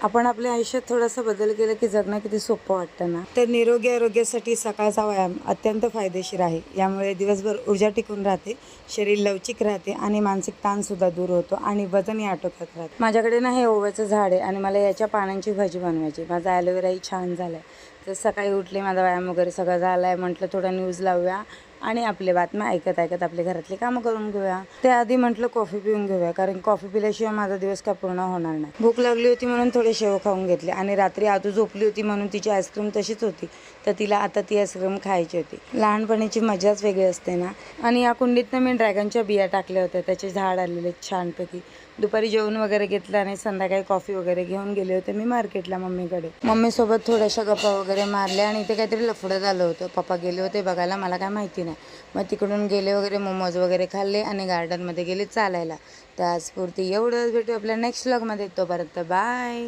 आपण आपल्या आयुष्यात थोडासा बदल केला की जगणं किती सोपं वाटतं ना. तर निरोगी आरोग्यासाठी सकाळचा व्यायाम अत्यंत फायदेशीर आहे. यामुळे दिवसभर ऊर्जा टिकून राहते, शरीर लवचिक राहते आणि मानसिक ताणसुद्धा दूर होतो आणि वजनही आटोक्यात राहते. माझ्याकडे ना हे ओव्याचं झाड आहे आणि मला याच्या पानांची भाजी बनवायची. माझा ॲलोवेराही छान झाला आहे. तर सकाळी उठले, माझा व्यायाम वगैरे सगळं झाला आहे, म्हटलं थोडा न्यूज लावूया आणि आपले बातम्या ऐकत ऐकत आपले घरातले कामं करून घेऊया. त्याआधी म्हटलं कॉफी पिऊन घेऊया, कारण कॉफी पिल्याशिवाय माझा दिवस काय पूर्ण होणार नाही. भूक लागली होती म्हणून थोडे शेव खाऊन घेतले आणि रात्री आजू झोपली होती म्हणून तिची आईस्क्रीम तशीच होती, तर तिला आता ती आईस्क्रीम खायची होती. लहानपणीची मजाच वेगळी असते ना. आणि या कुंडीतनं मी ड्रॅगनच्या बिया टाकल्या होत्या, त्याचे झाड आलेले छानपैकी. दुपारी जेवण वगैरे घेतलं आणि संध्याकाळी कॉफी वगैरे घेऊन गेले होते मी मार्केटला मम्मीकडे. मम्मीसोबत थोड्याशा गप्पा वगैरे मारल्या आणि इथे काहीतरी लफडं झालं होतं. पप्पा गेले होते बघायला, मला काय माहिती नाही. मग तिकडून गेले वगैरे, मोमोज वगैरे खाल्ले आणि गार्डनमध्ये गेले चालायला. तर आजपुरती एवढंच. भेटू आपल्या नेक्स्ट व्लॉगमध्ये. तोपर्यंत बाय.